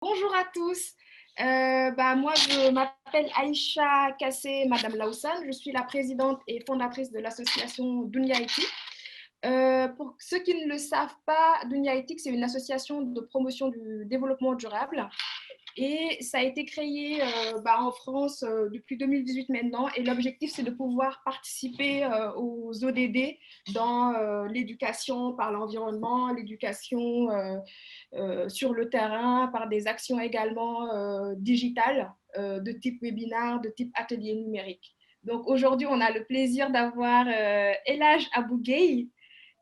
Bonjour à tous. Moi, je m'appelle Aïcha Kassé, Madame Laoussane. Je suis la présidente et fondatrice de l'association Dunia Éthique. Pour ceux qui ne le savent pas, Dunia Éthique, c'est une association de promotion du développement durable. Et ça a été créé en France depuis 2018 maintenant. Et l'objectif, c'est de pouvoir participer aux ODD dans l'éducation par l'environnement, l'éducation sur le terrain, par des actions également digitales de type webinaire, de type atelier numérique. Donc aujourd'hui, on a le plaisir d'avoir Elhaj Abougay,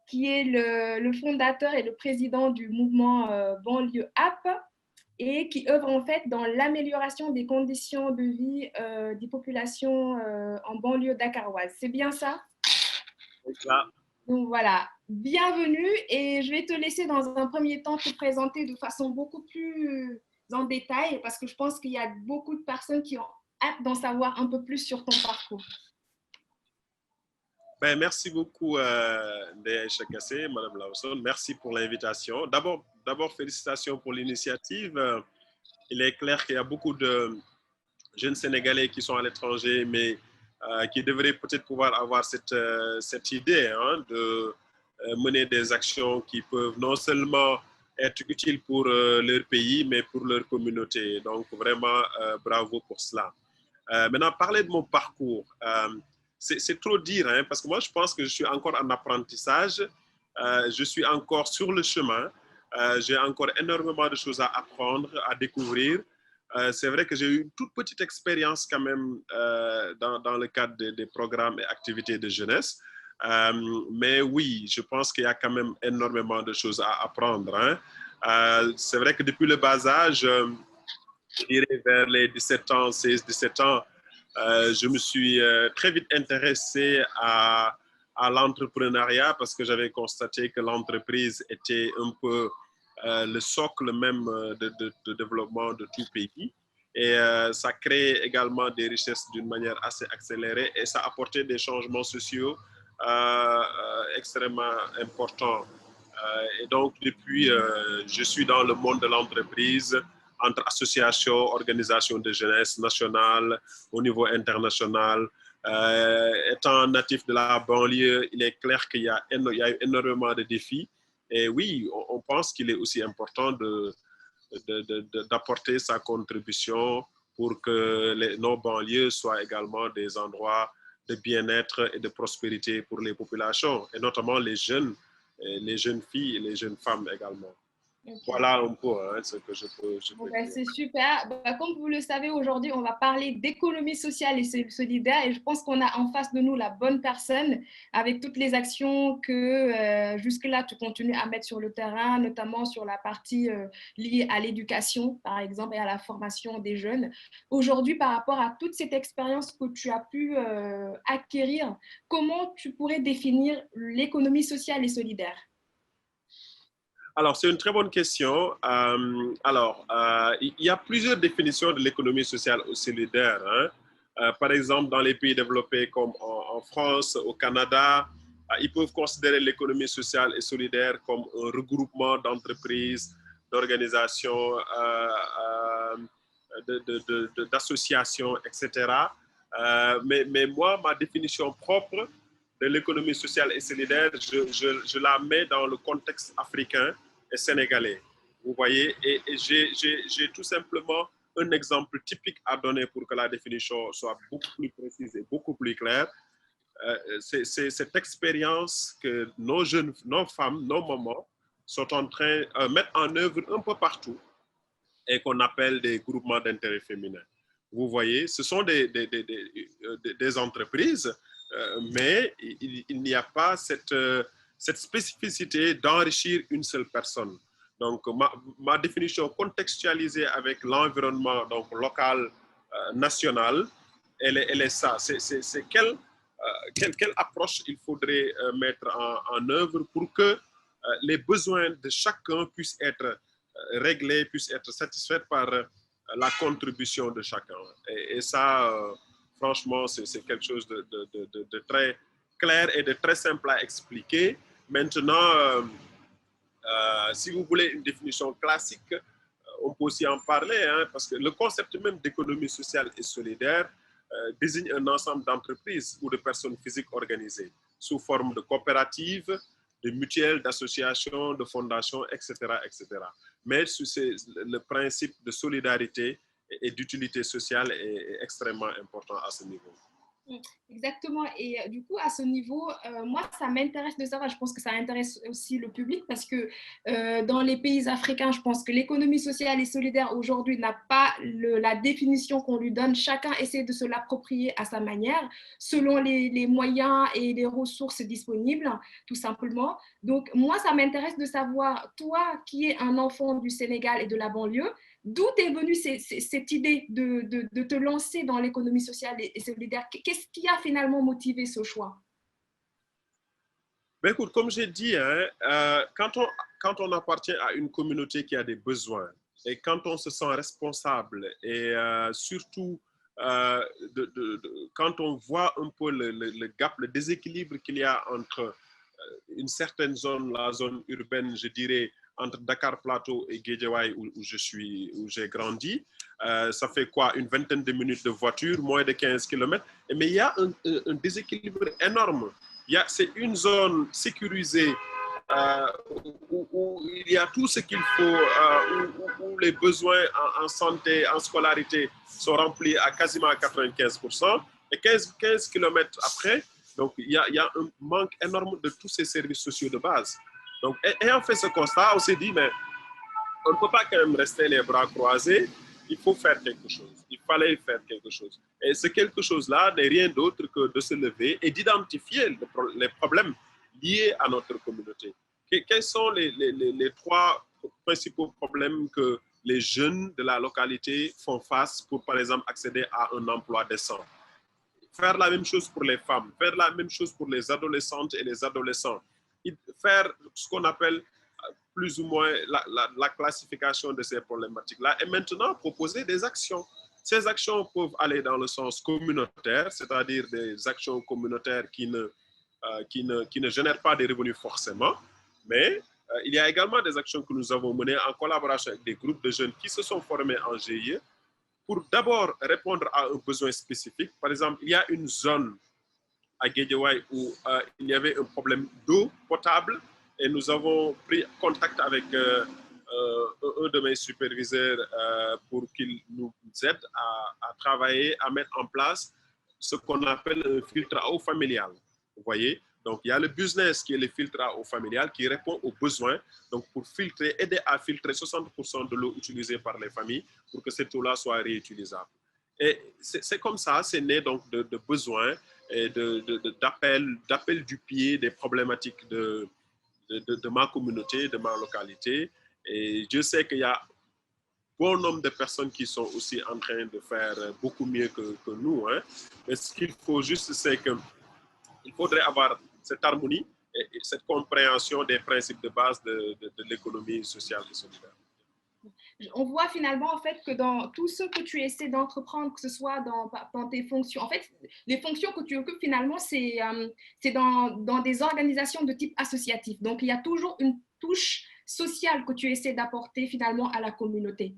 qui est le fondateur et le président du mouvement Banlieue App et qui œuvre en fait dans l'amélioration des conditions de vie des populations en banlieue dakaroise. C'est bien ça? Ça. Donc voilà, bienvenue et je vais te laisser dans un premier temps te présenter de façon beaucoup plus en détail parce que je pense qu'il y a beaucoup de personnes qui ont hâte d'en savoir un peu plus sur ton parcours. Merci beaucoup, Ndeye Chakassé, Madame Lawson. Merci pour l'invitation. D'abord, félicitations pour l'initiative. Il est clair qu'il y a beaucoup de jeunes Sénégalais qui sont à l'étranger, mais qui devraient peut-être pouvoir avoir cette idée de mener des actions qui peuvent non seulement être utiles pour leur pays, mais pour leur communauté. Donc, vraiment, bravo pour cela. Maintenant, parler de mon parcours, c'est trop dire, hein, parce que moi, je pense que je suis encore en apprentissage, je suis encore sur le chemin, j'ai encore énormément de choses à apprendre, à découvrir. C'est vrai que j'ai eu une toute petite expérience quand même dans le cadre des programmes et activités de jeunesse. Mais oui, je pense qu'il y a quand même énormément de choses à apprendre. Hein. C'est vrai que depuis le bas âge, je dirais vers les 17 ans, 16-17 ans, je me suis très vite intéressé à l'entrepreneuriat parce que j'avais constaté que l'entreprise était un peu le socle même de développement de tout pays. Et ça crée également des richesses d'une manière assez accélérée et ça a apporté des changements sociaux extrêmement importants. Et donc, depuis, je suis dans le monde de l'entreprise, entre associations, organisations de jeunesse nationales, au niveau international. Étant natif de la banlieue, il est clair qu'il y a énormément de défis. Et oui, on pense qu'il est aussi important d'apporter sa contribution pour que nos banlieues soient également des endroits de bien-être et de prospérité pour les populations, et notamment les jeunes filles et les jeunes femmes également. Okay. Voilà un peu ce que je peux dire. C'est super. Comme vous le savez, aujourd'hui, on va parler d'économie sociale et solidaire. Et je pense qu'on a en face de nous la bonne personne avec toutes les actions que jusque-là, tu continues à mettre sur le terrain, notamment sur la partie liée à l'éducation, par exemple, et à la formation des jeunes. Aujourd'hui, par rapport à toute cette expérience que tu as pu acquérir, comment tu pourrais définir l'économie sociale et solidaire? Alors, c'est une très bonne question. Il y a plusieurs définitions de l'économie sociale ou solidaire. Hein. Par exemple, dans les pays développés comme en France, au Canada, ils peuvent considérer l'économie sociale et solidaire comme un regroupement d'entreprises, d'organisations, d'associations, etc. Mais moi, ma définition propre de l'économie sociale et solidaire, je la mets dans le contexte africain et sénégalais. Vous voyez, et j'ai tout simplement un exemple typique à donner pour que la définition soit beaucoup plus précise et beaucoup plus claire. C'est cette expérience que nos jeunes, nos femmes, nos mamans sont en train de mettre en œuvre un peu partout et qu'on appelle des groupements d'intérêt féminin. Vous voyez, ce sont des entreprises, mais il n'y a pas cette spécificité d'enrichir une seule personne. Donc, ma définition contextualisée avec l'environnement donc local, national, elle est ça. C'est quelle approche il faudrait mettre en œuvre pour que les besoins de chacun puissent être réglés, puissent être satisfaits par la contribution de chacun. Et ça, franchement, c'est quelque chose de très clair et de très simple à expliquer. Maintenant, si vous voulez une définition classique, on peut aussi en parler, hein, parce que le concept même d'économie sociale et solidaire désigne un ensemble d'entreprises ou de personnes physiques organisées sous forme de coopératives, de mutuelles, d'associations, de fondations, etc., etc. Mais le principe de solidarité et d'utilité sociale est extrêmement important à ce niveau. Exactement. Et du coup, à ce niveau, moi, ça m'intéresse de savoir. Je pense que ça intéresse aussi le public parce que dans les pays africains, je pense que l'économie sociale et solidaire aujourd'hui n'a pas la définition qu'on lui donne. Chacun essaie de se l'approprier à sa manière, selon les moyens et les ressources disponibles, tout simplement. Donc, moi, ça m'intéresse de savoir, toi qui es un enfant du Sénégal et de la banlieue, d'où est venue cette idée de te lancer dans l'économie sociale et solidaire? Qu'est-ce qui a finalement motivé ce choix? Ben écoute, comme j'ai dit, hein, quand on appartient à une communauté qui a des besoins et quand on se sent responsable et surtout quand on voit un peu le gap, le déséquilibre qu'il y a entre une certaine zone, la zone urbaine, je dirais, entre Dakar Plateau et Guédiawaye où j'ai grandi. Ça fait quoi, une vingtaine de minutes de voiture, moins de 15 km. Mais il y a un déséquilibre énorme. C'est une zone sécurisée où il y a tout ce qu'il faut, où les besoins en santé, en scolarité sont remplis à quasiment 95%. Et 15 km après, donc il y a un manque énorme de tous ces services sociaux de base. Donc, ayant fait ce constat, on s'est dit, mais on ne peut pas quand même rester les bras croisés, il faut faire quelque chose. Il fallait faire quelque chose. Et ce quelque chose-là n'est rien d'autre que de se lever et d'identifier les problèmes liés à notre communauté. Quels sont les trois principaux problèmes que les jeunes de la localité font face pour, par exemple, accéder à un emploi décent? Faire la même chose pour les femmes, faire la même chose pour les adolescentes et les adolescents, faire ce qu'on appelle plus ou moins la classification de ces problématiques-là et maintenant proposer des actions. Ces actions peuvent aller dans le sens communautaire, c'est-à-dire des actions communautaires qui ne génèrent pas des revenus forcément, mais il y a également des actions que nous avons menées en collaboration avec des groupes de jeunes qui se sont formés en GIE pour d'abord répondre à un besoin spécifique. Par exemple, il y a une zone à Guédiawaye où il y avait un problème d'eau potable et nous avons pris contact avec un de mes superviseurs pour qu'il nous aide à travailler, à mettre en place ce qu'on appelle un filtre à eau familial. Vous voyez? Donc, il y a le business qui est le filtre à eau familial qui répond aux besoins. Donc, pour filtrer, aider à filtrer 60% de l'eau utilisée par les familles pour que cette eau-là soit réutilisable. Et c'est comme ça, c'est né donc de besoins et d'appel du pied des problématiques de ma communauté, de ma localité. Et je sais qu'il y a bon nombre de personnes qui sont aussi en train de faire beaucoup mieux que nous. Hein. Mais ce qu'il faut juste, c'est qu'il faudrait avoir cette harmonie et cette compréhension des principes de base de l'économie sociale et solidaire. On voit finalement en fait que dans tout ce que tu essaies d'entreprendre, que ce soit dans tes fonctions, en fait, les fonctions que tu occupes finalement, c'est dans des organisations de type associatif. Donc, il y a toujours une touche sociale que tu essaies d'apporter finalement à la communauté.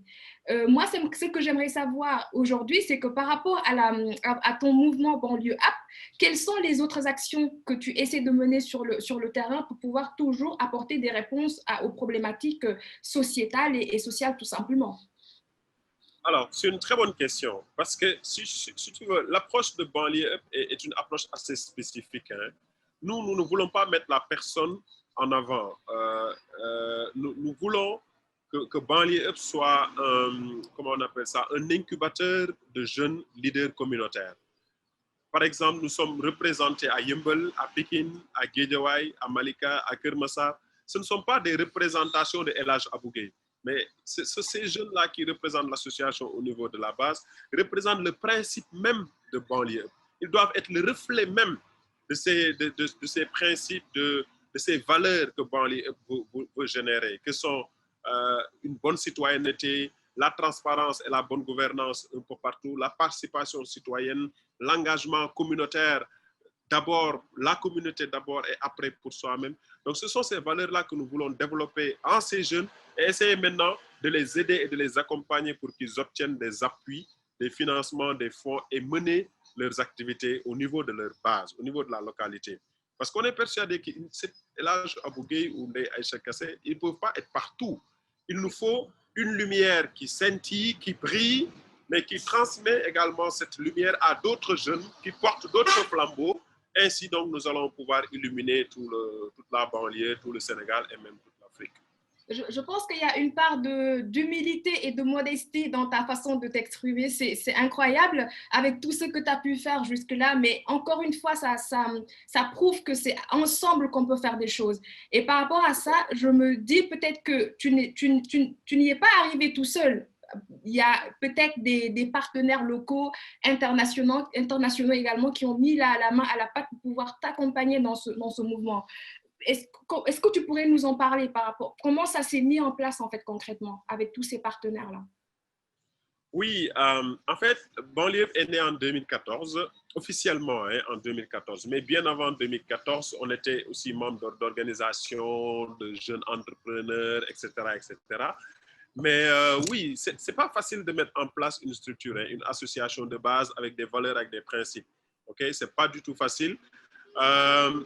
Moi, ce que j'aimerais savoir aujourd'hui, c'est que par rapport à ton mouvement Banlieue App, quelles sont les autres actions que tu essaies de mener sur le terrain pour pouvoir toujours apporter des réponses aux problématiques sociétales et sociales tout simplement? Alors, c'est une très bonne question parce que si tu veux, l'approche de Banlieue Up est une approche assez spécifique. Hein. Nous ne voulons pas mettre la personne en avant. Nous voulons que Banlieue Up soit, comment on appelle ça, un incubateur de jeunes leaders communautaires. Par exemple, nous sommes représentés à Yeumbeul, à Pikine, à Guédiawaye, à Malika, à Keur Massar. Ce ne sont pas des représentations de El Hadj Abou Gueye, mais ces jeunes-là qui représentent l'association au niveau de la base représentent le principe même de Banlieue. Ils doivent être le reflet même de ces principes, de ces valeurs que Banlieue veut générer, que sont une bonne citoyenneté, la transparence et la bonne gouvernance un peu partout, la participation citoyenne, l'engagement communautaire, d'abord la communauté d'abord et après pour soi-même. Donc ce sont ces valeurs-là que nous voulons développer en ces jeunes et essayer maintenant de les aider et de les accompagner pour qu'ils obtiennent des appuis, des financements, des fonds et mener leurs activités au niveau de leur base, au niveau de la localité. Parce qu'on est persuadé que l'âge Abougué ou Aïcha Kassé, ils ne peuvent pas être partout. Il nous faut une lumière qui scintille, qui brille, mais qui transmet également cette lumière à d'autres jeunes qui portent d'autres flambeaux. Ainsi donc, nous allons pouvoir illuminer toute la banlieue, tout le Sénégal et même toute l'Afrique. Je pense qu'il y a une part d'humilité et de modestie dans ta façon de t'exprimer. C'est incroyable avec tout ce que tu as pu faire jusque-là, mais encore une fois, ça prouve que c'est ensemble qu'on peut faire des choses. Et par rapport à ça, je me dis peut-être que tu n'y es pas arrivé tout seul. Il y a peut-être des partenaires locaux, internationaux également, qui ont mis la main à la pâte pour pouvoir t'accompagner dans ce mouvement. Est-ce que tu pourrais nous en parler par rapport comment ça s'est mis en place en fait concrètement avec tous ces partenaires-là? Oui, en fait, Banlieue est né en 2014, officiellement en 2014. Mais bien avant 2014, on était aussi membre d'organisations, de jeunes entrepreneurs, etc., etc. Mais oui, c'est pas facile de mettre en place une structure, une association de base avec des valeurs, avec des principes. Ok, c'est pas du tout facile.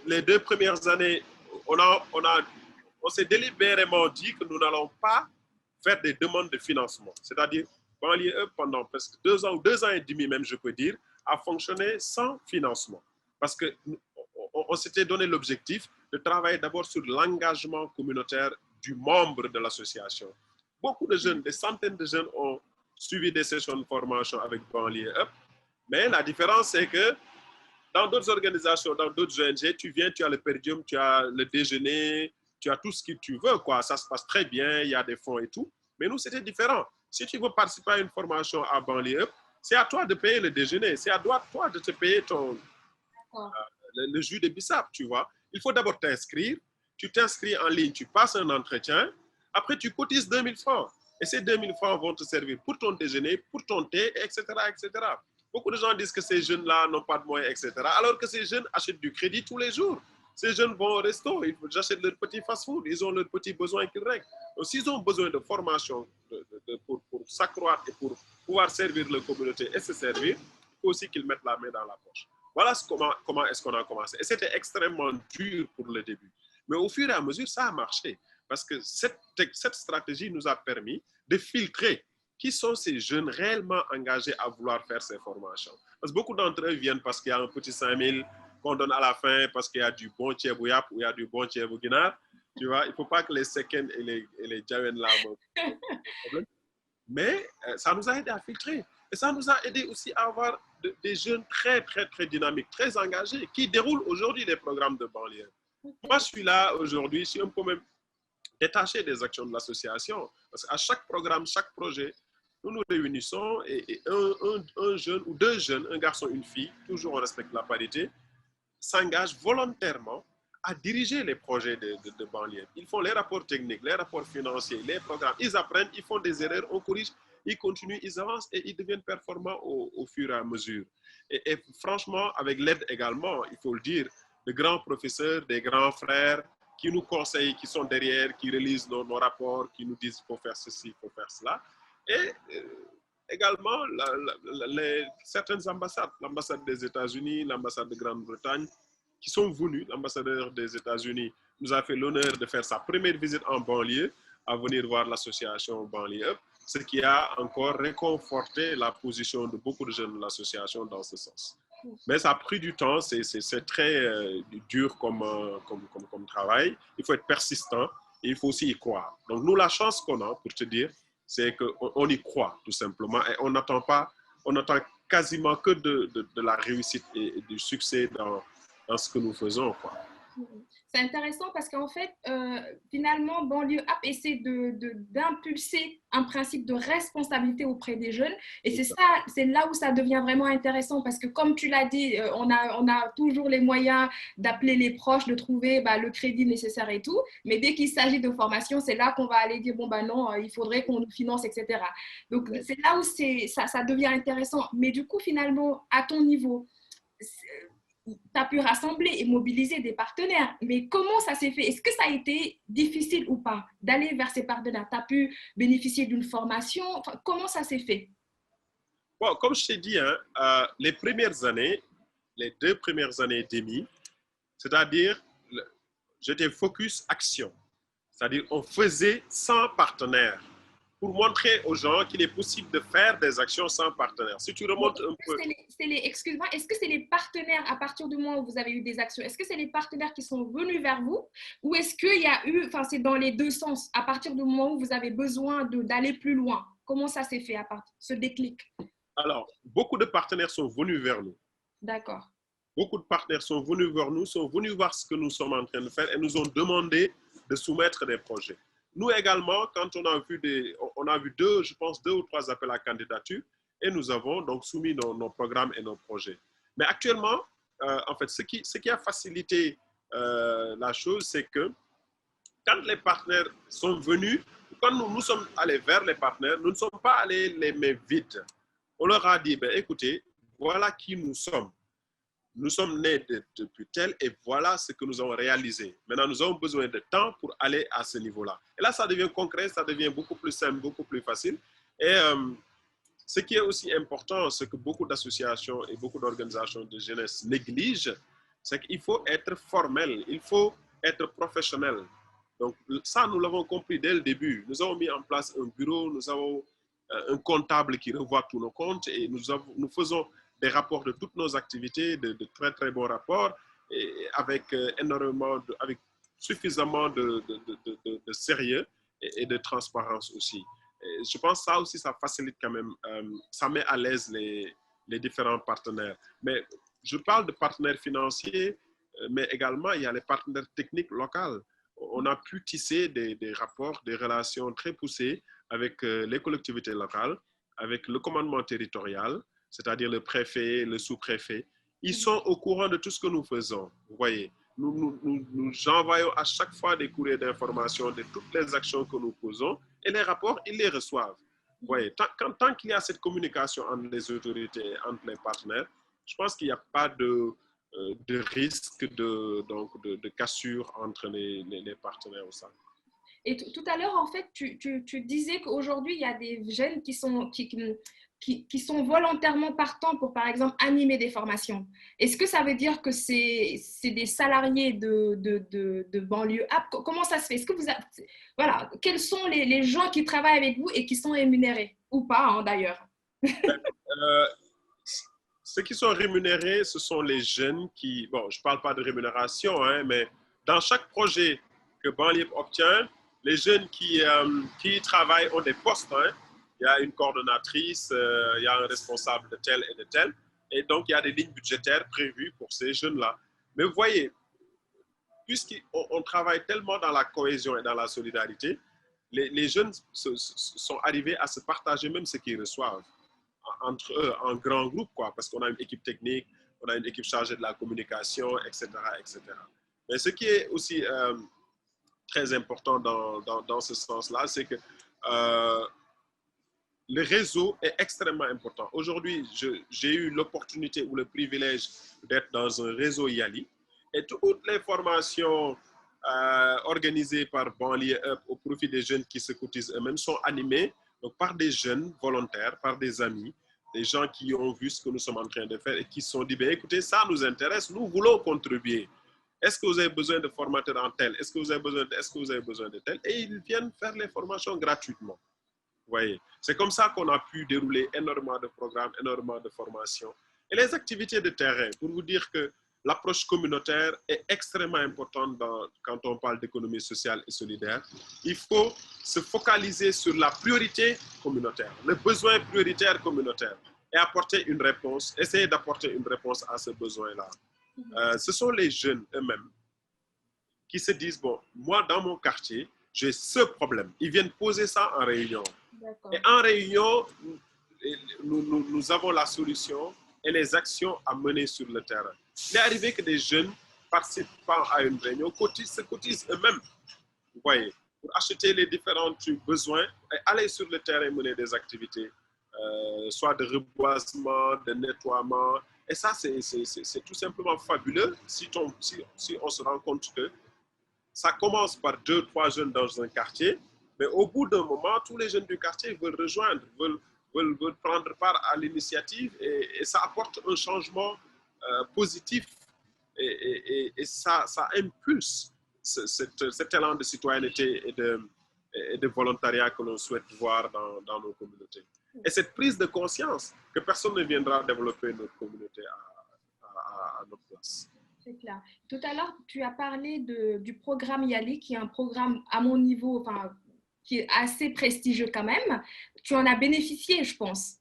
Les 2 premières années, on s'est délibérément dit que nous n'allons pas faire des demandes de financement. C'est-à-dire, Banlieue pendant presque 2 ans ou 2 ans et demi même, je peux dire, a fonctionné sans financement. Parce qu'on s'était donné l'objectif de travailler d'abord sur l'engagement communautaire du membre de l'association. Beaucoup de jeunes, des centaines de jeunes ont suivi des sessions de formation avec Banlieue Up. Mais la différence, c'est que dans d'autres organisations, dans d'autres ONG, tu viens, tu as le perdium, tu as le déjeuner, tu as tout ce que tu veux, quoi. Ça se passe très bien, il y a des fonds et tout. Mais nous, c'était différent. Si tu veux participer à une formation à Banlieue, c'est à toi de payer le déjeuner. C'est à toi de te payer le jus de bissap, tu vois. Il faut d'abord t'inscrire. Tu t'inscris en ligne, tu passes un entretien. Après, tu cotises 2000 francs. Et ces 2000 francs vont te servir pour ton déjeuner, pour ton thé, etc., etc. Beaucoup de gens disent que ces jeunes-là n'ont pas de moyens, etc. Alors que ces jeunes achètent du crédit tous les jours. Ces jeunes vont au resto, ils achètent leur petit fast-food, ils ont leurs petits besoins qu'ils règlent. Donc, s'ils ont besoin de formation pour s'accroître et pour pouvoir servir leur communauté et se servir, il faut aussi qu'ils mettent la main dans la poche. Voilà comment est-ce qu'on a commencé. Et c'était extrêmement dur pour le début. Mais au fur et à mesure, ça a marché. Parce que cette stratégie nous a permis de filtrer qui sont ces jeunes réellement engagés à vouloir faire ces formations. Parce que beaucoup d'entre eux viennent parce qu'il y a un petit 5000 qu'on donne à la fin, parce qu'il y a du bon tchèbouyap ou il y a du bon tchèbouguinar. Tu vois, il ne faut pas que les Seken et les Djawen là. Mais ça nous a aidé à filtrer. Et ça nous a aidé aussi à avoir des jeunes très, très, très dynamiques, très engagés, qui déroulent aujourd'hui les programmes de banlieue. Moi, je suis là aujourd'hui, je suis un peu même détaché des actions de l'association. Parce qu'à chaque programme, chaque projet, nous nous réunissons et un jeune ou 2 jeunes, un garçon, une fille, toujours on respecte la parité, s'engagent volontairement à diriger les projets de banlieue. Ils font les rapports techniques, les rapports financiers, les programmes. Ils apprennent, ils font des erreurs, on corrige, ils continuent, ils avancent et ils deviennent performants au fur et à mesure. Et franchement, avec l'aide également, il faut le dire, de grands professeurs, des grands frères qui nous conseillent, qui sont derrière, qui relisent nos rapports, qui nous disent qu'il faut faire ceci, il faut faire cela. Et également certaines ambassades, l'ambassade des États-Unis, l'ambassade de Grande-Bretagne, qui sont venus. L'ambassadeur des États-Unis nous a fait l'honneur de faire sa première visite en banlieue, à venir voir l'association Banlieue, ce qui a encore réconforté la position de beaucoup de jeunes de l'association dans ce sens. Mais ça a pris du temps, c'est très dur comme travail. Il faut être persistant et il faut aussi y croire. Donc nous, la chance qu'on a, pour te dire, c'est qu'on y croit tout simplement et on n'attend quasiment que de la réussite et du succès dans ce que nous faisons, quoi. C'est intéressant parce qu'en fait, finalement, Banlieue Up essaie d'impulser un principe de responsabilité auprès des jeunes. Et c'est là où ça devient vraiment intéressant parce que, comme tu l'as dit, on a toujours les moyens d'appeler les proches, de trouver le crédit nécessaire et tout. Mais dès qu'il s'agit de formation, c'est là qu'on va aller dire, bon, non, il faudrait qu'on nous finance, etc. Donc, c'est là où ça devient intéressant. Mais du coup, finalement, à ton niveau, tu as pu rassembler et mobiliser des partenaires. Mais comment ça s'est fait? Est-ce que ça a été difficile ou pas d'aller vers ces partenaires? Tu as pu bénéficier d'une formation? Enfin, comment ça s'est fait? Bon, comme je t'ai dit, hein, les premières années, les 2 premières années et demie, c'est-à-dire, j'étais focus action. C'est-à-dire, on faisait sans partenaire pour montrer aux gens qu'il est possible de faire des actions sans partenaire. Si tu Mais remontes un peu. excuse-moi, est-ce que c'est les partenaires, à partir du moment où vous avez eu des actions, est-ce que c'est les partenaires qui sont venus vers vous ou est-ce qu'il y a eu, enfin c'est dans les deux sens, à partir du moment où vous avez besoin d'aller plus loin? Comment ça s'est fait à part ce déclic? Alors, beaucoup de partenaires sont venus vers nous. D'accord. Beaucoup de partenaires sont venus vers nous, sont venus voir ce que nous sommes en train de faire et nous ont demandé de soumettre des projets. Nous également, quand on a vu je pense, 2 ou 3 appels à candidature et nous avons donc soumis nos programmes et nos projets. Mais actuellement, en fait, ce qui a facilité la chose, c'est que quand les partenaires sont venus, quand nous sommes allés vers les partenaires, nous ne sommes pas allés les mains vides. On leur a dit, ben, écoutez, voilà qui nous sommes. Nous sommes nés depuis tel et voilà ce que nous avons réalisé. Maintenant, nous avons besoin de temps pour aller à ce niveau-là. Et là, ça devient concret, ça devient beaucoup plus simple, beaucoup plus facile. Et ce qui est aussi important, ce que beaucoup d'associations et beaucoup d'organisations de jeunesse négligent, c'est qu'il faut être formel, il faut être professionnel. Donc ça, nous l'avons compris dès le début. Nous avons mis en place un bureau, nous avons un comptable qui revoit tous nos comptes et nous faisons des rapports de toutes nos activités, de très très bons rapports, et avec avec suffisamment de sérieux et de transparence aussi. Et je pense que ça aussi, ça facilite quand même, ça met à l'aise les différents partenaires. Mais je parle de partenaires financiers, mais également il y a les partenaires techniques locaux. On a pu tisser des rapports, des relations très poussées avec les collectivités locales, avec le commandement territorial, c'est-à-dire le préfet, le sous-préfet. Ils sont au courant de tout ce que nous faisons, vous voyez. Nous envoyons à chaque fois des courriers d'information de toutes les actions que nous posons et les rapports, ils les reçoivent. Vous voyez, tant qu'il y a cette communication entre les autorités, entre les partenaires, je pense qu'il n'y a pas de risque de cassure entre les partenaires au sein. Et tout à l'heure, en fait, tu disais qu'aujourd'hui, il y a des jeunes qui sont volontairement partants pour, par exemple, animer des formations. Est-ce que ça veut dire que c'est des salariés de banlieue app? Comment ça se fait? Est-ce que voilà, quels sont les gens qui travaillent avec vous et qui sont rémunérés? Ou pas, hein, d'ailleurs. Euh, Ceux qui sont rémunérés, ce sont les jeunes qui, bon, je ne parle pas de rémunération, hein, mais dans chaque projet que Banlieue obtient, les jeunes qui travaillent ont des postes. Hein. Il y a une coordonnatrice, il y a un responsable de tel et de tel. Et donc, il y a des lignes budgétaires prévues pour ces jeunes-là. Mais vous voyez, puisqu'on travaille tellement dans la cohésion et dans la solidarité, les jeunes sont arrivés à se partager même ce qu'ils reçoivent entre eux en grand groupe, quoi, parce qu'on a une équipe technique, on a une équipe chargée de la communication, etc., etc. Mais ce qui est aussi très important dans ce sens-là, c'est que le réseau est extrêmement important. Aujourd'hui, j'ai eu l'opportunité ou le privilège d'être dans un réseau YALI et toutes les formations organisées par Banlieue Up au profit des jeunes qui se cotisent eux-mêmes sont animées donc, par des jeunes volontaires, par des amis, des gens qui ont vu ce que nous sommes en train de faire et qui se sont dit, ben, écoutez, ça nous intéresse, nous voulons contribuer. Est-ce que vous avez besoin de formateurs en tel? Est-ce que vous avez besoin de tel? Et ils viennent faire les formations gratuitement. Vous voyez, c'est comme ça qu'on a pu dérouler énormément de programmes, énormément de formations. Et les activités de terrain, pour vous dire que l'approche communautaire est extrêmement importante quand on parle d'économie sociale et solidaire. Il faut se focaliser sur la priorité communautaire, le besoin prioritaire communautaire et apporter une réponse, essayer d'apporter une réponse à ce besoin-là. Ce sont les jeunes eux-mêmes qui se disent, bon, moi dans mon quartier, j'ai ce problème. Ils viennent poser ça en réunion. Et en réunion, nous avons la solution et les actions à mener sur le terrain. Il est arrivé que des jeunes participant à une réunion se cotisent eux-mêmes, vous voyez, pour acheter les différents besoins et aller sur le terrain mener des activités, soit de reboisement, de nettoiement, Et ça, c'est tout simplement fabuleux si on se rend compte que ça commence par 2, 3 jeunes dans un quartier, mais au bout d'un moment, tous les jeunes du quartier veulent rejoindre, veulent prendre part à l'initiative et ça apporte un changement positif et ça impulse cet élan de citoyenneté et de volontariat que l'on souhaite voir dans nos communautés. Et cette prise de conscience que personne ne viendra développer notre communauté à notre place. C'est clair. Tout à l'heure, tu as parlé du programme YALI, qui est un programme à mon niveau, enfin, qui est assez prestigieux quand même. Tu en as bénéficié, je pense.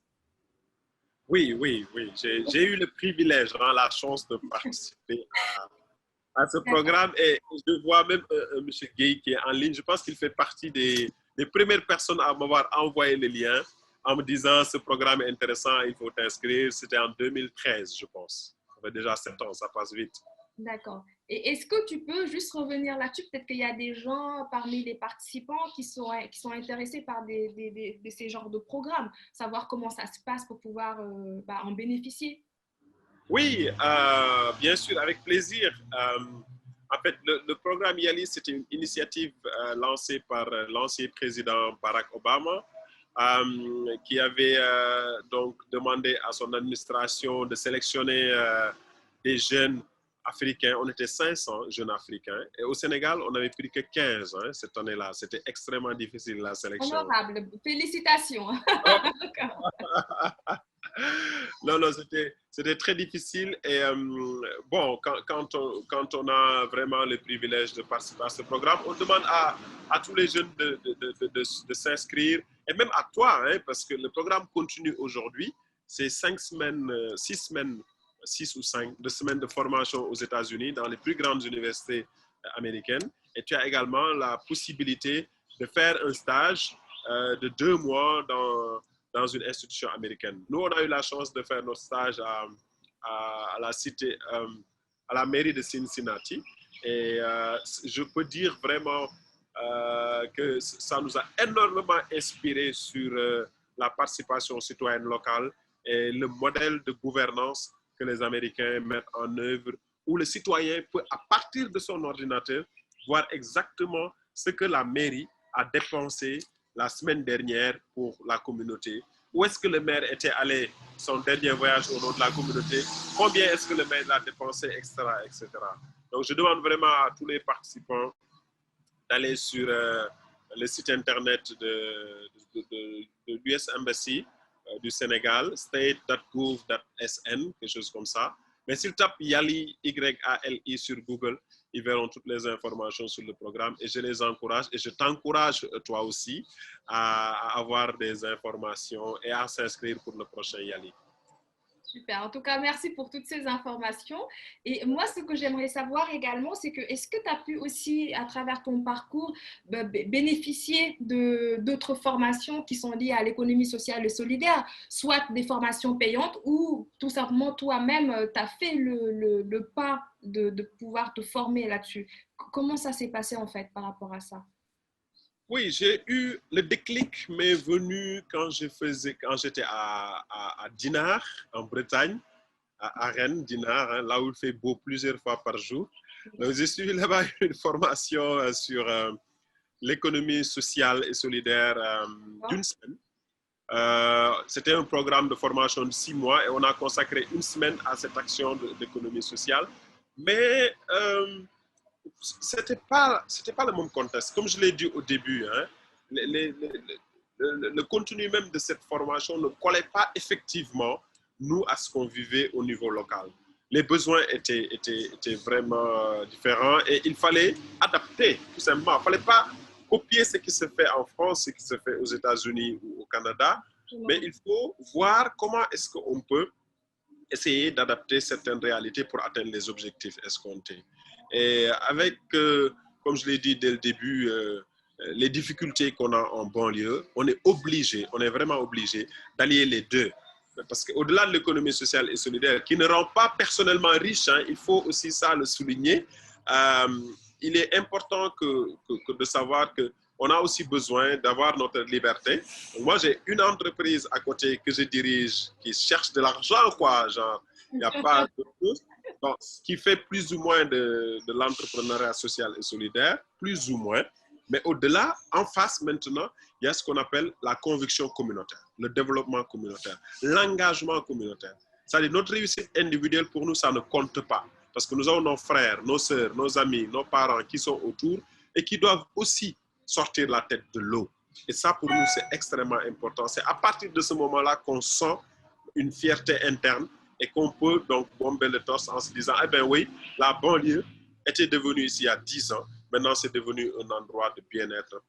Oui, oui, oui. J'ai eu le privilège, hein, la chance de participer à ce programme et je vois même M. Gueye qui est en ligne. Je pense qu'il fait partie des premières personnes à m'avoir envoyé le lien en me disant ce programme est intéressant, il faut t'inscrire. C'était en 2013, je pense. Ça fait déjà 7 ans, ça passe vite. D'accord. Et est-ce que tu peux juste revenir là-dessus? Peut-être qu'il y a des gens parmi les participants qui sont intéressés par de ces genres de programmes, savoir comment ça se passe pour pouvoir en bénéficier. Oui, bien sûr, avec plaisir. En fait, le programme YALI, c'était une initiative lancée par l'ancien président Barack Obama, qui avait donc demandé à son administration de sélectionner des jeunes africains. On était 500 jeunes africains. Et au Sénégal, on n'avait pris que 15 hein, cette année-là. C'était extrêmement difficile la sélection. Honorable, félicitations. Non, non, c'était très difficile. Et bon, quand on a vraiment le privilège de participer à ce programme, on demande à tous les jeunes de s'inscrire, et même à toi, hein, parce que le programme continue aujourd'hui. C'est 5 semaines, 6 semaines, 6 ou 5 de semaines de formation aux États-Unis, dans les plus grandes universités américaines. Et tu as également la possibilité de faire un stage de 2 mois dans une institution américaine. Nous, on a eu la chance de faire notre stage à la cité, à la mairie de Cincinnati. Et je peux dire vraiment que ça nous a énormément inspiré sur la participation citoyenne locale et le modèle de gouvernance que les Américains mettent en œuvre, où le citoyen peut, à partir de son ordinateur, voir exactement ce que la mairie a dépensé la semaine dernière pour la communauté. Où est-ce que le maire était allé son dernier voyage au nom de la communauté? Combien est-ce que le maire l'a dépensé, etc., etc. Donc, je demande vraiment à tous les participants d'aller sur le site internet de l'US Embassy du Sénégal, state.gouv.sn, quelque chose comme ça. Mais s'ils tapent YALI, Y-A-L-I sur Google, ils verront toutes les informations sur le programme et je les encourage et je t'encourage toi aussi à avoir des informations et à s'inscrire pour le prochain YALI. Super. En tout cas, merci pour toutes ces informations. Et moi, ce que j'aimerais savoir également, c'est que est-ce que tu as pu aussi, à travers ton parcours, bénéficier d'autres formations qui sont liées à l'économie sociale et solidaire, soit des formations payantes ou tout simplement toi-même, tu as fait le pas de pouvoir te former là-dessus. Comment ça s'est passé en fait par rapport à ça? Oui, j'ai eu le déclic, m'est venu quand j'étais à Dinard, en Bretagne, à Rennes, Dinard, hein, là où il fait beau plusieurs fois par jour. Donc, j'ai suivi là-bas une formation sur l'économie sociale et solidaire d'une semaine. C'était un programme de formation de 6 mois et on a consacré une semaine à cette action d'économie sociale. Mais c'était pas le même contexte. Comme je l'ai dit au début, hein, le contenu même de cette formation ne collait pas effectivement, nous, à ce qu'on vivait au niveau local. Les besoins étaient vraiment différents et il fallait adapter, tout simplement. Il ne fallait pas copier ce qui se fait en France, ce qui se fait aux États-Unis ou au Canada, mais il faut voir comment est-ce qu'on peut essayer d'adapter certaines réalités pour atteindre les objectifs escomptés. Et avec, comme je l'ai dit dès le début, les difficultés qu'on a en banlieue, on est vraiment obligé d'allier les deux. Parce qu'au-delà de l'économie sociale et solidaire, qui ne rend pas personnellement riche, hein, il faut aussi ça le souligner, il est important de savoir qu'on a aussi besoin d'avoir notre liberté. Donc moi, j'ai une entreprise à côté que je dirige qui cherche de l'argent, quoi, genre. Il n'y a pas de chose. Donc, ce qui fait plus ou moins de l'entrepreneuriat social et solidaire, plus ou moins. Mais au-delà, en face maintenant, il y a ce qu'on appelle la conviction communautaire, le développement communautaire, l'engagement communautaire. C'est-à-dire notre réussite individuelle, pour nous, ça ne compte pas. Parce que nous avons nos frères, nos sœurs, nos amis, nos parents qui sont autour et qui doivent aussi sortir la tête de l'eau. Et ça, pour nous, c'est extrêmement important. C'est à partir de ce moment-là qu'on sent une fierté interne et qu'on peut donc bomber le torse en se disant, eh bien oui, la banlieue était devenue ici il y a 10 ans. Maintenant, c'est devenu un endroit de bien-être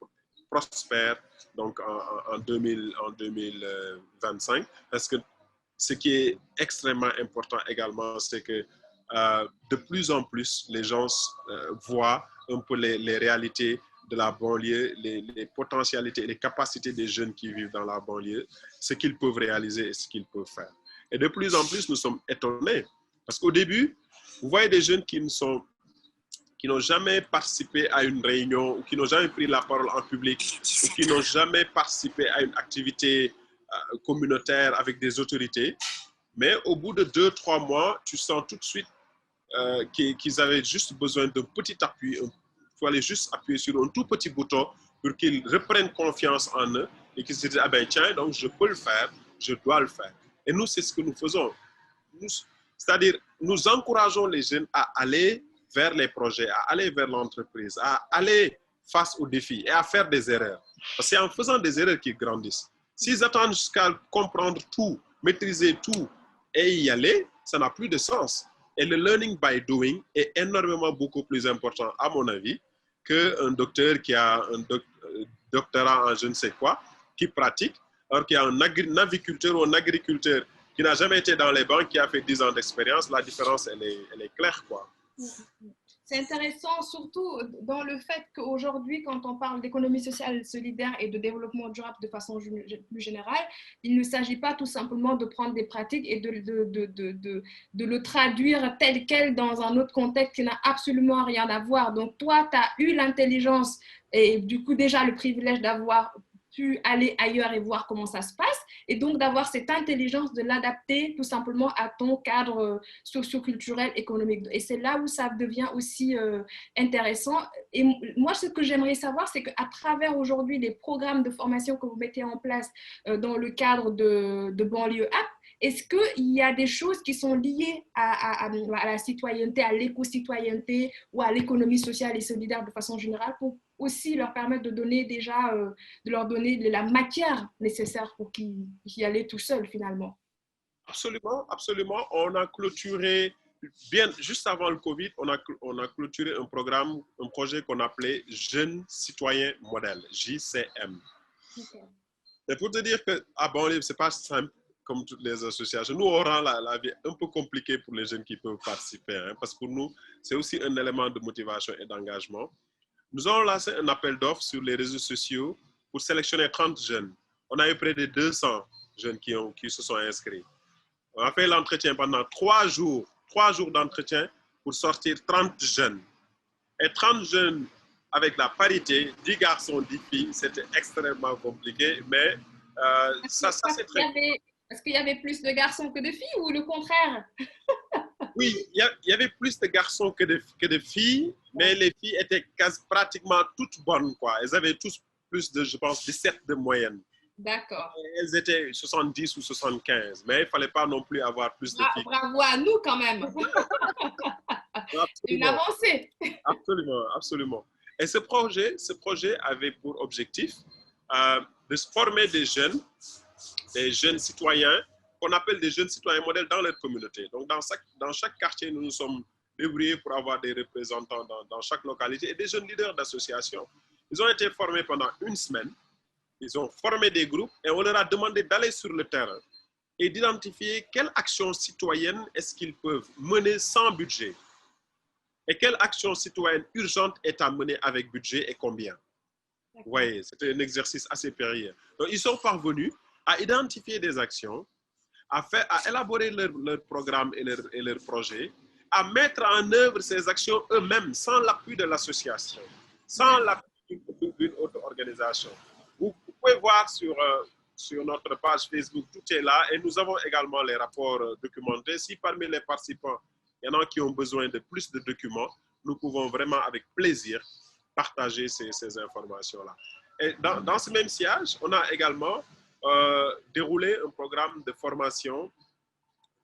prospère donc en 2025. Parce que ce qui est extrêmement important également, c'est que de plus en plus, les gens voient un peu les réalités de la banlieue, les potentialités et les capacités des jeunes qui vivent dans la banlieue, ce qu'ils peuvent réaliser et ce qu'ils peuvent faire. Et de plus en plus, nous sommes étonnés. Parce qu'au début, vous voyez des jeunes qui n'ont jamais participé à une réunion, ou qui n'ont jamais pris la parole en public, ou qui n'ont jamais participé à une activité communautaire avec des autorités. Mais au bout de 2-3 mois, tu sens tout de suite qu'ils avaient juste besoin d'un petit appui. Il fallait juste appuyer sur un tout petit bouton pour qu'ils reprennent confiance en eux et qu'ils se disent, ah ben tiens, donc je peux le faire, je dois le faire. Et nous, c'est ce que nous faisons. C'est-à-dire, nous encourageons les jeunes à aller vers les projets, à aller vers l'entreprise, à aller face aux défis et à faire des erreurs. Parce que c'est en faisant des erreurs qu'ils grandissent. S'ils attendent jusqu'à comprendre tout, maîtriser tout et y aller, ça n'a plus de sens. Et le learning by doing est énormément beaucoup plus important, à mon avis, qu'un docteur qui a un doctorat en je ne sais quoi, qui pratique, alors qu'il y a un aviculteur ou un agriculteur qui n'a jamais été dans les banques, qui a fait 10 ans d'expérience. La différence, elle est claire, quoi. C'est intéressant, surtout dans le fait qu'aujourd'hui, quand on parle d'économie sociale solidaire et de développement durable de façon plus générale, il ne s'agit pas tout simplement de prendre des pratiques et de le traduire tel quel dans un autre contexte qui n'a absolument rien à voir. Donc, toi, tu as eu l'intelligence et du coup déjà le privilège d'avoir pu aller ailleurs et voir comment ça se passe, et donc d'avoir cette intelligence de l'adapter tout simplement à ton cadre socio-culturel, économique. Et c'est là où ça devient aussi intéressant. Et moi, ce que j'aimerais savoir, c'est qu'à travers aujourd'hui les programmes de formation que vous mettez en place dans le cadre de Banlieue App, est-ce qu'il y a des choses qui sont liées à la citoyenneté, à l'éco-citoyenneté ou à l'économie sociale et solidaire de façon générale pour aussi leur permettre de donner déjà, de leur donner la matière nécessaire pour qu'ils y allaient tout seuls finalement? Absolument, absolument. On a clôturé, bien juste avant le Covid, on a clôturé un programme, un projet qu'on appelait Jeunes Citoyens Modèles, JCM. Okay. Et pour te dire qu'à Banlieue, ce n'est pas simple comme toutes les associations. Nous, on rend la vie un peu compliquée pour les jeunes qui peuvent participer, hein, parce que pour nous, c'est aussi un élément de motivation et d'engagement. Nous avons lancé un appel d'offres sur les réseaux sociaux pour sélectionner 30 jeunes. On a eu près de 200 jeunes qui se sont inscrits. On a fait l'entretien pendant 3 jours d'entretien pour sortir 30 jeunes. Et 30 jeunes avec la parité, 10 garçons, 10 filles, c'était extrêmement compliqué, mais ça c'est très... Est-ce qu'il y avait plus de garçons que de filles ou le contraire? Oui, il y avait plus de garçons que de filles, mais les filles étaient pratiquement toutes bonnes, quoi. Elles avaient tous plus de, je pense, 17 de moyenne. D'accord. Elles étaient 70 ou 75, mais il ne fallait pas non plus avoir plus de filles. Bravo à nous quand même. Une avancée. Absolument, absolument. Et ce projet avait pour objectif de former des jeunes citoyens, qu'on appelle des jeunes citoyens modèles dans leur communauté. Donc, dans chaque quartier, nous nous sommes débrouillés pour avoir des représentants dans chaque localité et des jeunes leaders d'associations. Ils ont été formés pendant 1 semaine. Ils ont formé des groupes et on leur a demandé d'aller sur le terrain et d'identifier quelle action citoyenne est-ce qu'ils peuvent mener sans budget et quelle action citoyenne urgente est à mener avec budget et combien. Vous voyez, c'était un exercice assez périlleux. Donc, ils sont parvenus à identifier des actions, à élaborer leur programme et leur projet, à mettre en œuvre ces actions eux-mêmes sans l'appui de l'association, sans l'appui d'une autre organisation. Vous pouvez voir sur sur notre page Facebook, tout est là. Et nous avons également les rapports documentés. Si parmi les participants, il y en a qui ont besoin de plus de documents, nous pouvons vraiment avec plaisir partager ces informations-là. Et dans ce même sillage, on a également déroulé un programme de formation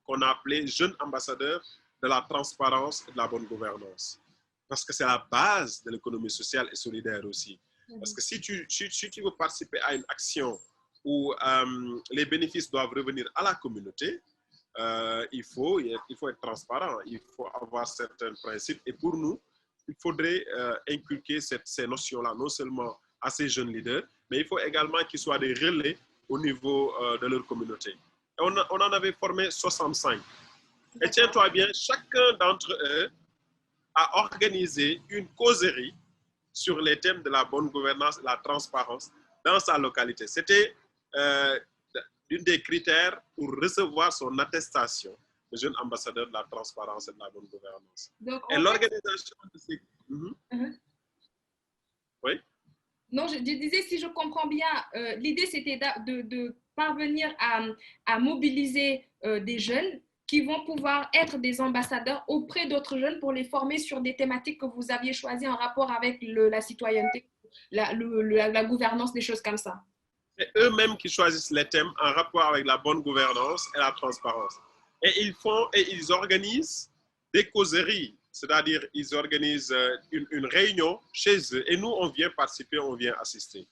qu'on a appelé Jeunes ambassadeurs de la transparence et de la bonne gouvernance. Parce que c'est la base de l'économie sociale et solidaire aussi. Parce que si tu veux participer à une action où les bénéfices doivent revenir à la communauté, il faut être transparent, il faut avoir certains principes. Et pour nous, il faudrait inculquer ces notions-là, non seulement à ces jeunes leaders, mais il faut également qu'ils soient des relais au niveau de leur communauté. Et on en avait formé 65. Et tiens-toi bien, chacun d'entre eux a organisé une causerie sur les thèmes de la bonne gouvernance et la transparence dans sa localité. C'était l'un des critères pour recevoir son attestation de jeune ambassadeur de la transparence et de la bonne gouvernance. Donc, et l'organisation de ces... Oui? Non, je disais, si je comprends bien, l'idée c'était de parvenir à mobiliser des jeunes qui vont pouvoir être des ambassadeurs auprès d'autres jeunes pour les former sur des thématiques que vous aviez choisies en rapport avec la citoyenneté, la gouvernance, des choses comme ça. C'est eux-mêmes qui choisissent les thèmes en rapport avec la bonne gouvernance et la transparence. Et ils organisent des causeries, c'est-à-dire ils organisent une réunion chez eux et nous, on vient participer, on vient assister.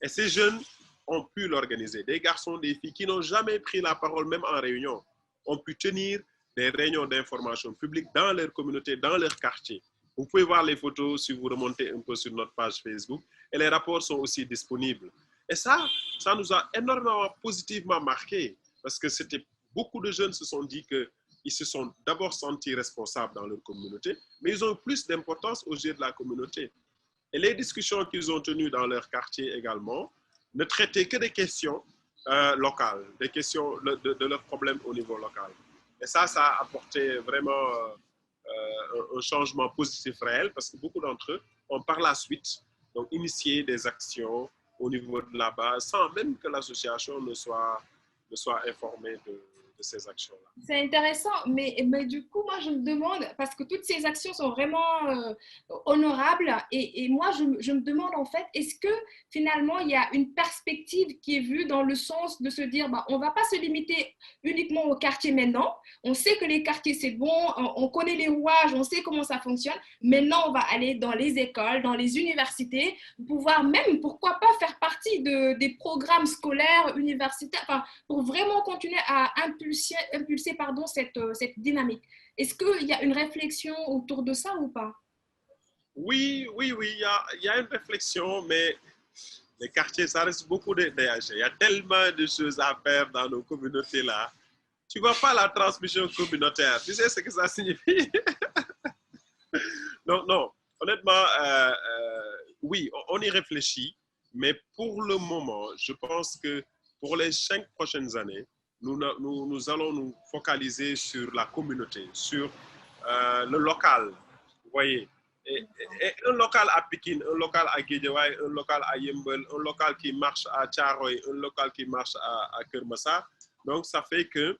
Et ces jeunes ont pu l'organiser. Des garçons, des filles qui n'ont jamais pris la parole, même en réunion, ont pu tenir des réunions d'information publique dans leur communauté, dans leur quartier. Vous pouvez voir les photos si vous remontez un peu sur notre page Facebook. Et les rapports sont aussi disponibles. Et ça nous a énormément positivement marqué parce que beaucoup de jeunes se sont dit qu'ils se sont d'abord sentis responsables dans leur communauté, mais ils ont plus d'importance aux yeux de la communauté. Et les discussions qu'ils ont tenues dans leur quartier également ne traitaient que des questions locales, des questions de leurs problèmes au niveau local. Et ça a apporté vraiment un changement positif réel parce que beaucoup d'entre eux ont par la suite donc, initié des actions au niveau de la base, sans même que l'association ne soit informée de ces actions-là. C'est intéressant, mais du coup, moi, je me demande, parce que toutes ces actions sont vraiment honorables, et moi, je me demande en fait, est-ce que finalement, il y a une perspective qui est vue dans le sens de se dire, on ne va pas se limiter uniquement au quartier maintenant, on sait que les quartiers, c'est bon, on connaît les rouages, on sait comment ça fonctionne, maintenant, on va aller dans les écoles, dans les universités, pouvoir même, pourquoi pas, faire partie des programmes scolaires, universitaires, enfin, pour vraiment continuer à impulser cette dynamique. Est-ce qu'il y a une réflexion autour de ça ou pas? Oui, il y a une réflexion, mais les quartiers, ça reste beaucoup de DH. Il y a tellement de choses à faire dans nos communautés là. Tu ne vois pas la transmission communautaire. Tu sais ce que ça signifie? Non, honnêtement, oui, on y réfléchit, mais pour le moment, je pense que pour les 5 prochaines années, nous allons nous focaliser sur la communauté, sur le local, vous voyez. Et un local à Pékin, un local à Guédiawaye, un local à Yembel, un local qui marche à Thiaroye, un local qui marche à Keur Massar. Donc, ça fait que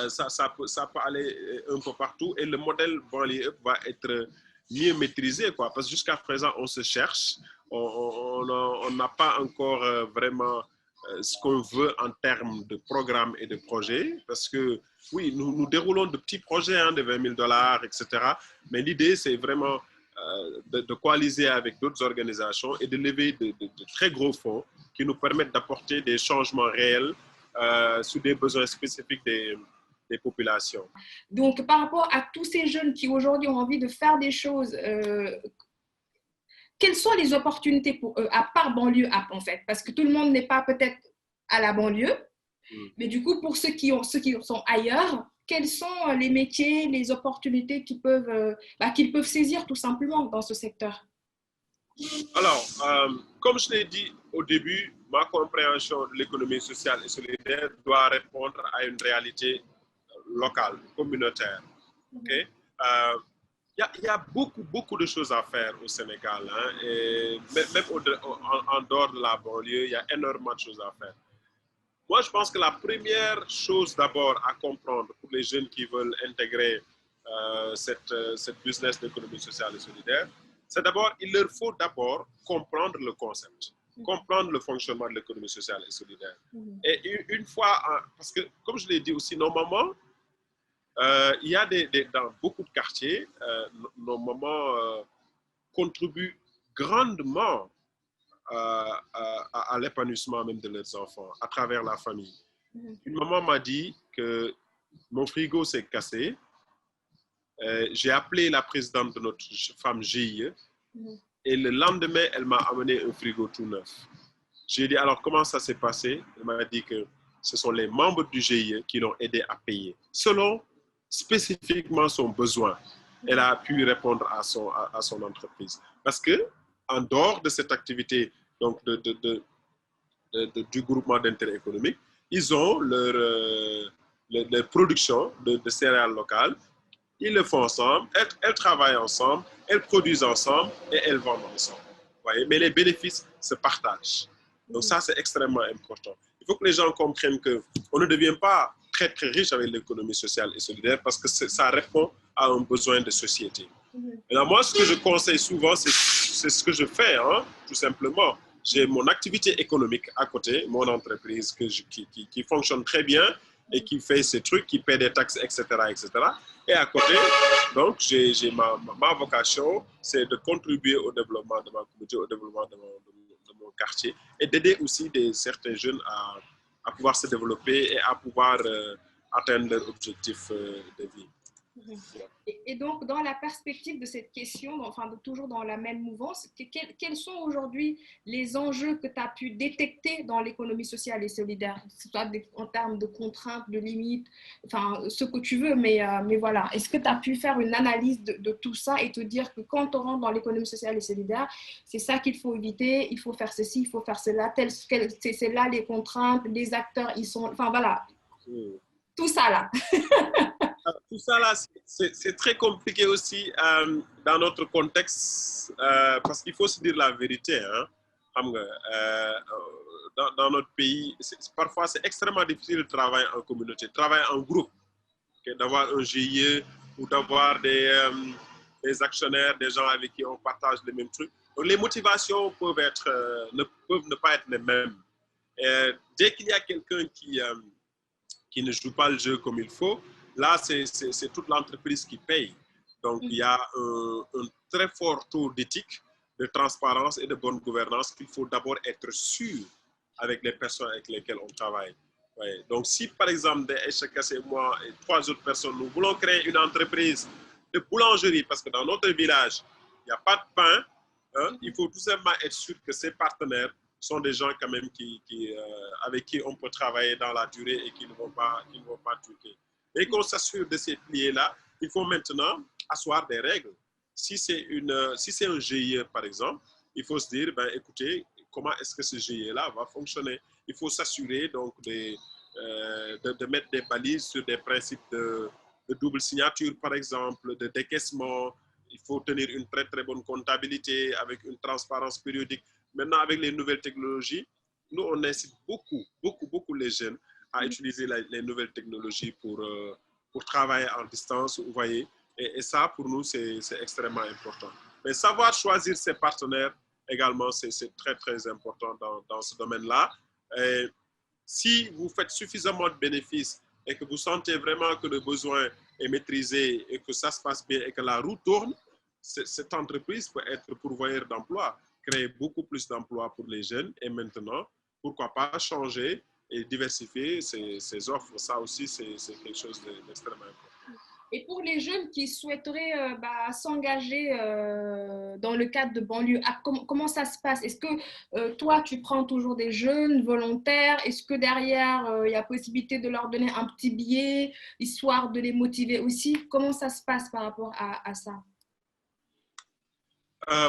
ça peut aller un peu partout et le modèle banlieue va être mieux maîtrisé, quoi. Parce que jusqu'à présent, on se cherche, on n'a pas encore vraiment ce qu'on veut en termes de programmes et de projets, parce que oui, nous déroulons de petits projets de $20 000, etc. Mais l'idée, c'est vraiment de coaliser avec d'autres organisations et de lever de très gros fonds qui nous permettent d'apporter des changements réels sur des besoins spécifiques des populations. Donc, par rapport à tous ces jeunes qui aujourd'hui ont envie de faire des choses, quelles sont les opportunités pour eux, à part banlieue app en fait? Parce que tout le monde n'est pas peut-être à la banlieue, mais du coup, pour ceux qui sont ailleurs, quels sont les métiers, les opportunités qu'ils peuvent saisir tout simplement dans ce secteur? Alors, comme je l'ai dit au début, ma compréhension de l'économie sociale et solidaire doit répondre à une réalité locale, communautaire. Okay? Il y a beaucoup de choses à faire au Sénégal. Et même en dehors de la banlieue, il y a énormément de choses à faire. Moi, je pense que la première chose d'abord à comprendre pour les jeunes qui veulent intégrer cette business d'économie sociale et solidaire, c'est d'abord, il leur faut d'abord comprendre le concept, comprendre le fonctionnement de l'économie sociale et solidaire. Et une fois, parce que comme je l'ai dit aussi, normalement, il y a dans beaucoup de quartiers, nos mamans contribuent grandement à l'épanouissement même de leurs enfants à travers la famille. Une maman m'a dit que mon frigo s'est cassé. J'ai appelé la présidente de notre femme GIE et le lendemain, elle m'a amené un frigo tout neuf. J'ai dit, alors comment ça s'est passé? Elle m'a dit que ce sont les membres du GIE qui l'ont aidé à payer, selon spécifiquement son besoin. Elle a pu répondre à son entreprise. Parce que, en dehors de cette activité donc du groupement d'intérêt économique, ils ont leur production de céréales locales. Ils le font ensemble, elles travaillent ensemble, elles produisent ensemble et elles vendent ensemble. Voyez? Mais les bénéfices se partagent. Donc ça, c'est extrêmement important. Il faut que les gens comprennent qu'on ne devient pas très, très riche avec l'économie sociale et solidaire parce que ça répond à un besoin de société. Et là, moi, ce que je conseille souvent, c'est ce que je fais, hein, tout simplement. J'ai mon activité économique à côté, mon entreprise qui fonctionne très bien et qui fait ses trucs, qui paie des taxes, etc., etc. Et à côté, donc, j'ai ma vocation, c'est de contribuer au développement de ma communauté, au développement de mon quartier et d'aider aussi certains jeunes à pouvoir se développer et à pouvoir atteindre leurs objectifs de vie. Et donc, dans la perspective de cette question, enfin, toujours dans la même mouvance, quels sont aujourd'hui les enjeux que tu as pu détecter dans l'économie sociale et solidaire, soit en termes de contraintes, de limites, enfin, ce que tu veux, mais voilà. Est-ce que tu as pu faire une analyse de tout ça et te dire que quand on rentre dans l'économie sociale et solidaire, c'est ça qu'il faut éviter, il faut faire ceci, il faut faire cela, c'est là les contraintes, les acteurs, ils sont... Enfin, voilà. Tout ça, là. Tout ça, là, c'est très compliqué aussi dans notre contexte parce qu'il faut se dire la vérité. Hein. Dans notre pays, parfois, c'est extrêmement difficile de travailler en communauté, de travailler en groupe, okay, d'avoir un GIE ou d'avoir des actionnaires, des gens avec qui on partage les mêmes trucs. Donc, les motivations peuvent ne pas être les mêmes. Et dès qu'il y a quelqu'un qui ne joue pas le jeu comme il faut, là, c'est toute l'entreprise qui paye. Donc, il y a un très fort taux d'éthique, de transparence et de bonne gouvernance qu'il faut d'abord être sûr avec les personnes avec lesquelles on travaille. Ouais. Donc, si par exemple, Aïcha Kassé et moi et 3 autres personnes, nous voulons créer une entreprise de boulangerie, parce que dans notre village, il n'y a pas de pain, hein, il faut tout simplement être sûr que ces partenaires sont des gens quand même avec qui on peut travailler dans la durée et qui ne vont pas truquer. Et qu'on s'assure de ces piliers-là, il faut maintenant asseoir des règles. Si c'est un GIE, par exemple, il faut se dire, ben, écoutez, comment est-ce que ce GIE-là va fonctionner? Il faut s'assurer donc de mettre des balises sur des principes de double signature, par exemple, de décaissement. Il faut tenir une très, très bonne comptabilité avec une transparence périodique. Maintenant, avec les nouvelles technologies, nous, on incite beaucoup les jeunes à utiliser les nouvelles technologies pour travailler en distance, vous voyez. Et ça, pour nous, c'est extrêmement important. Mais savoir choisir ses partenaires également, c'est très, très important dans ce domaine-là. Si vous faites suffisamment de bénéfices et que vous sentez vraiment que le besoin est maîtrisé et que ça se passe bien et que la roue tourne, cette entreprise peut être pourvoyeur d'emplois, créer beaucoup plus d'emplois pour les jeunes. Et maintenant, pourquoi pas changer et diversifier ses offres. Ça aussi, c'est quelque chose d'extrêmement important. Et pour les jeunes qui souhaiteraient s'engager dans le cadre de banlieue, comment ça se passe? Est-ce que toi, tu prends toujours des jeunes volontaires? Est-ce que derrière, il y a possibilité de leur donner un petit billet, histoire de les motiver aussi? Comment ça se passe par rapport à ça?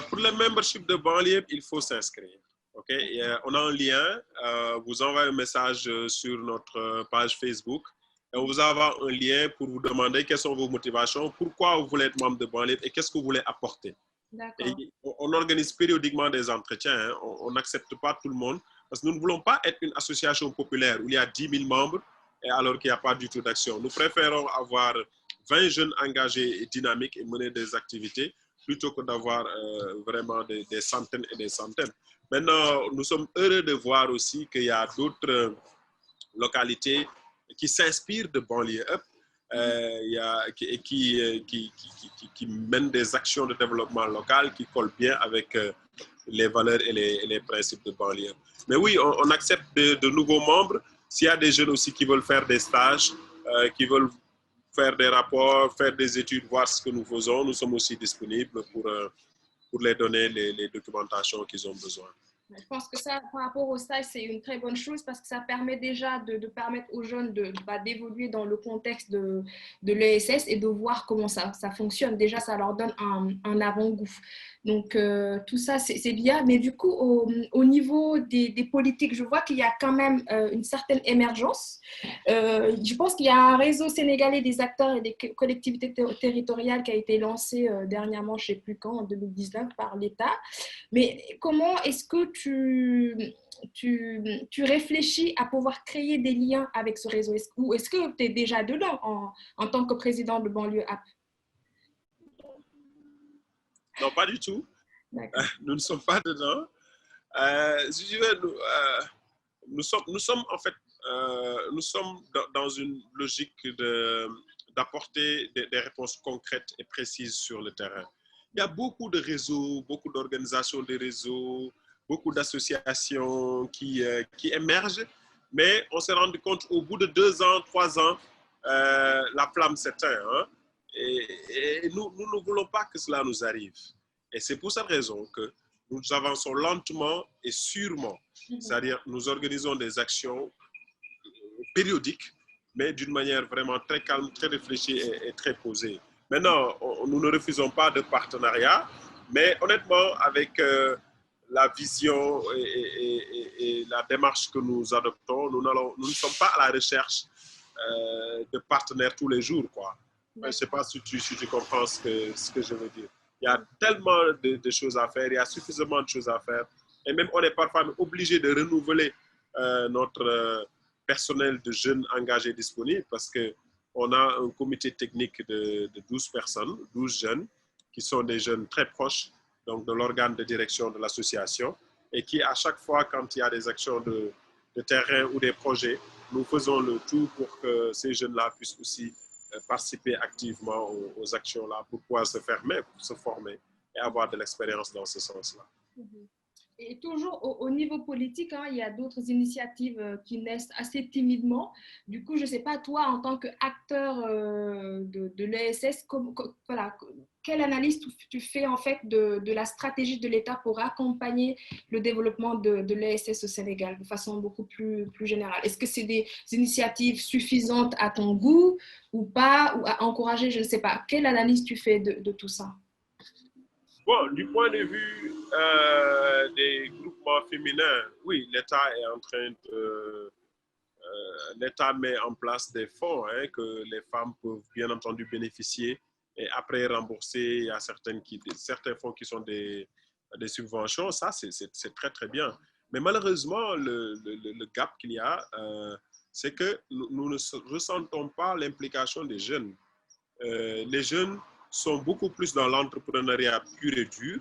Pour le membership de banlieue, il faut s'inscrire. Okay? On a un lien, vous envoyez un message sur notre page Facebook et on vous envoie un lien pour vous demander quelles sont vos motivations, pourquoi vous voulez être membre de banlieue et qu'est-ce que vous voulez apporter. Et on organise périodiquement des entretiens, hein. On n'accepte pas tout le monde Parce que nous ne voulons pas être une association populaire où il y a 10 000 membres et alors qu'il n'y a pas du tout d'action. Nous préférons avoir 20 jeunes engagés et dynamiques et mener des activités plutôt que d'avoir vraiment des centaines et des centaines. Maintenant, nous sommes heureux de voir aussi qu'il y a d'autres localités qui s'inspirent de Banlieue Up qui mènent des actions de développement local qui collent bien avec les valeurs et les principes de Banlieue Up. Mais oui, on accepte de nouveaux membres. S'il y a des jeunes aussi qui veulent faire des stages, qui veulent faire des rapports, faire des études, voir ce que nous faisons, nous sommes aussi disponibles pour les donner les documentations qu'ils ont besoin. Je pense que ça, par rapport au stage, c'est une très bonne chose parce que ça permet déjà de permettre aux jeunes d'évoluer dans le contexte de l'ESS et de voir comment ça fonctionne. Déjà, ça leur donne un avant-goût. Donc, tout ça, c'est bien. Mais du coup, au niveau des politiques, je vois qu'il y a quand même une certaine émergence. Je pense qu'il y a un réseau sénégalais des acteurs et des collectivités territoriales qui a été lancé dernièrement, je ne sais plus quand, en 2019, par l'État. Mais comment est-ce que tu réfléchis à pouvoir créer des liens avec ce réseau? Ou est-ce que tu es déjà dedans en tant que président de Banlieue App? Non, pas du tout. Nous ne sommes pas dedans. Si tu veux, nous sommes en fait nous sommes dans une logique d'apporter des réponses concrètes et précises sur le terrain. Il y a beaucoup de réseaux, beaucoup d'organisations de réseaux, beaucoup d'associations qui émergent, mais on s'est rendu compte au bout de 2 ans, 3 ans, la flamme s'éteint. Hein? Et nous ne voulons pas que cela nous arrive. Et c'est pour cette raison que nous avançons lentement et sûrement. C'est-à-dire, nous organisons des actions périodiques, mais d'une manière vraiment très calme, très réfléchie et très posée. Maintenant, nous ne refusons pas de partenariat, mais honnêtement, avec la vision et la démarche que nous adoptons, nous ne sommes pas à la recherche de partenaires tous les jours, quoi. Je ne sais pas si tu comprends ce que je veux dire. Il y a tellement de choses à faire, il y a suffisamment de choses à faire. Et même, on est parfois obligé de renouveler notre personnel de jeunes engagés disponibles parce qu'on a un comité technique de 12 personnes, 12 jeunes, qui sont des jeunes très proches donc de l'organe de direction de l'association et qui, à chaque fois, quand il y a des actions de terrain ou des projets, nous faisons le tout pour que ces jeunes-là puissent aussi participer activement aux actions-là pour pouvoir se former et avoir de l'expérience dans ce sens-là. Et toujours au niveau politique, hein, il y a d'autres initiatives qui naissent assez timidement. Du coup, je ne sais pas, toi, en tant qu'acteur de l'ESS, voilà, quelle analyse tu fais en fait de la stratégie de l'État pour accompagner le développement de l'ESS au Sénégal de façon beaucoup plus générale? Est-ce que c'est des initiatives suffisantes à ton goût ou pas, ou à encourager, je ne sais pas. Quelle analyse tu fais de tout ça? Bon, du point de vue des groupements féminins, oui, l'État est en train de... l'État met en place des fonds que les femmes peuvent bien entendu bénéficier et après rembourser. Il y a certains fonds qui sont des subventions. Ça, c'est très, très bien. Mais malheureusement, le gap qu'il y a, c'est que nous ne ressentons pas l'implication des jeunes. Les jeunes sont beaucoup plus dans l'entrepreneuriat pur et dur,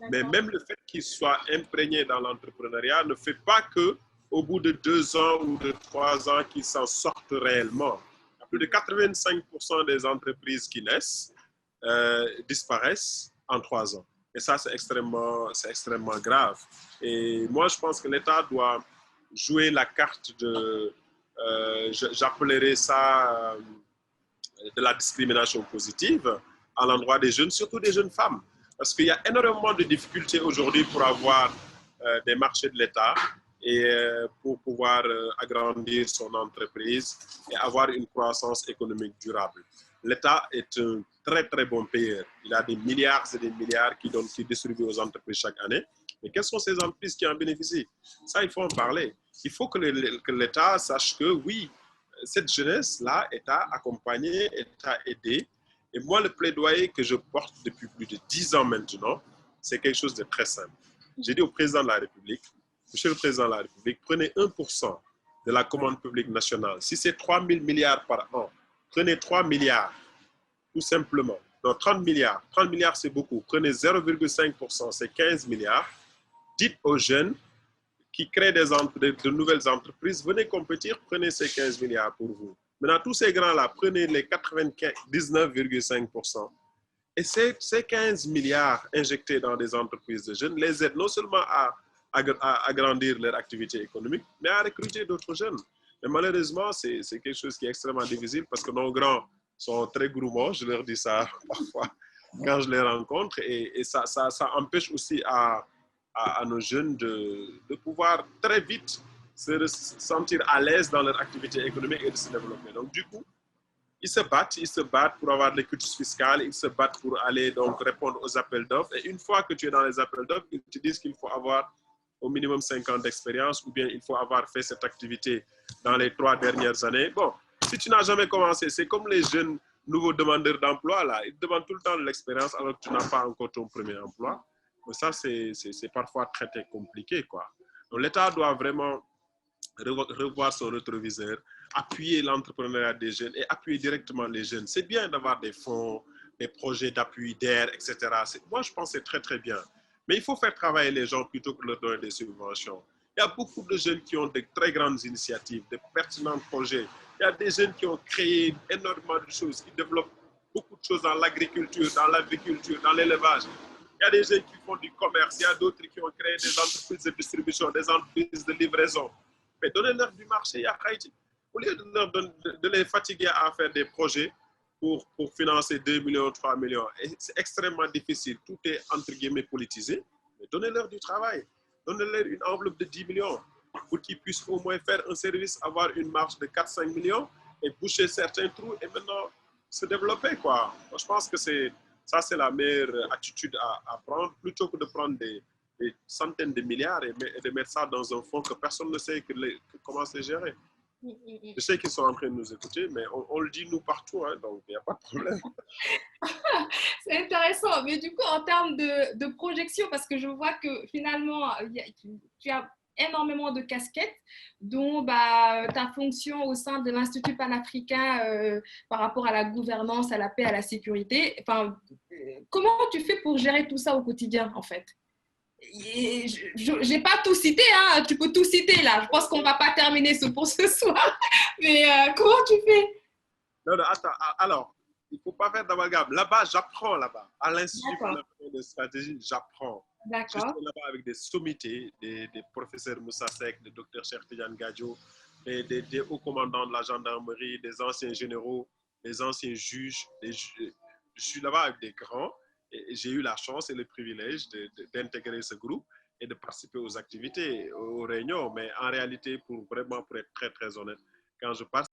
mais même le fait qu'ils soient imprégnés dans l'entrepreneuriat ne fait pas que au bout de 2 ans ou de 3 ans qu'ils s'en sortent réellement. Plus de 85% des entreprises qui naissent disparaissent en 3 ans. Et ça, c'est extrêmement grave. Et moi, je pense que l'État doit jouer la carte de, j'appellerais ça de la discrimination positive à l'endroit des jeunes, surtout des jeunes femmes. Parce qu'il y a énormément de difficultés aujourd'hui pour avoir des marchés de l'État et pour pouvoir agrandir son entreprise et avoir une croissance économique durable. L'État est un très, très bon payeur. Il a des milliards et des milliards qui distribuent aux entreprises chaque année. Mais quelles sont ces entreprises qui en bénéficient? Ça, il faut en parler. Il faut que l'État sache que oui, cette jeunesse-là est à accompagner, est à aider. Et moi, le plaidoyer que je porte depuis plus de 10 ans maintenant, c'est quelque chose de très simple. J'ai dit au président de la République, Monsieur le Président de la République, prenez 1% de la commande publique nationale. Si c'est 3 000 milliards par an, prenez 3 milliards, tout simplement. Non, 30 milliards. 30 milliards, c'est beaucoup. Prenez 0,5%, c'est 15 milliards. Dites aux jeunes qui créent de nouvelles entreprises, venez compétir, prenez ces 15 milliards pour vous. Maintenant, tous ces grands-là, prenez les 99,5%. Et ces 15 milliards injectés dans des entreprises de jeunes les aident non seulement à agrandir leur activité économique, mais à recruter d'autres jeunes. Mais malheureusement, c'est quelque chose qui est extrêmement difficile parce que nos grands sont très gourmands, je leur dis ça parfois quand je les rencontre, et ça empêche aussi à nos jeunes de pouvoir très vite se sentir à l'aise dans leur activité économique et de se développer. Donc du coup, ils se battent pour avoir des cultures fiscales, ils se battent pour aller donc répondre aux appels d'offres. Et une fois que tu es dans les appels d'offres, ils te disent qu'il faut avoir au minimum 5 ans d'expérience ou bien il faut avoir fait cette activité dans les 3 dernières années. Bon, si tu n'as jamais commencé, c'est comme les jeunes nouveaux demandeurs d'emploi, là. Ils demandent tout le temps de l'expérience alors que tu n'as pas encore ton premier emploi. Mais ça, c'est parfois très, très compliqué, quoi. Donc, l'État doit vraiment revoir son rétroviseur, appuyer l'entrepreneuriat des jeunes et appuyer directement les jeunes. C'est bien d'avoir des fonds, des projets d'appui d'air, etc. Moi, je pense que c'est très, très bien. Mais il faut faire travailler les gens plutôt que de leur donner des subventions. Il y a beaucoup de jeunes qui ont de très grandes initiatives, de pertinents projets. Il y a des jeunes qui ont créé énormément de choses, qui développent beaucoup de choses dans l'agriculture, dans l'agriculture, dans l'élevage. Il y a des jeunes qui font du commerce, il y a d'autres qui ont créé des entreprises de distribution, des entreprises de livraison. Mais donnez-leur du marché à Haïti. Au lieu de les fatiguer à faire des projets pour financer 2 millions, 3 millions, c'est extrêmement difficile. Tout est entre guillemets politisé. Mais donnez-leur du travail. Donnez-leur une enveloppe de 10 millions pour qu'ils puissent au moins faire un service, avoir une marge de 4-5 millions et boucher certains trous et maintenant se développer, quoi. Moi, je pense que c'est la meilleure attitude à prendre plutôt que de prendre des centaines de milliards et de mettre ça dans un fonds que personne ne sait comment c'est géré. Je sais qu'ils sont en train de nous écouter, mais on le dit nous partout, hein, donc il n'y a pas de problème. C'est intéressant, mais du coup, en termes de projection, parce que je vois que finalement, tu as énormément de casquettes, dont ta fonction au sein de l'Institut panafricain par rapport à la gouvernance, à la paix, à la sécurité. Enfin, comment tu fais pour gérer tout ça au quotidien, en fait? Je n'ai pas tout cité, hein. Tu peux tout citer là. Je pense qu'on ne va pas terminer ce pour ce soir. Mais comment tu fais? Non, attends. Alors, il ne faut pas faire d'amalgame. Là-bas, j'apprends là-bas. À l'Institut de stratégie, j'apprends. Je suis là-bas avec des sommités, des professeurs Moussa Seck, des docteurs Cheikh Tidiane Gadjo, des hauts commandants de la gendarmerie, des anciens généraux, des anciens juges. Je suis là-bas avec des grands. Et j'ai eu la chance et le privilège d'intégrer ce groupe et de participer aux activités, aux réunions. Mais en réalité, pour être très, très honnête, quand je participe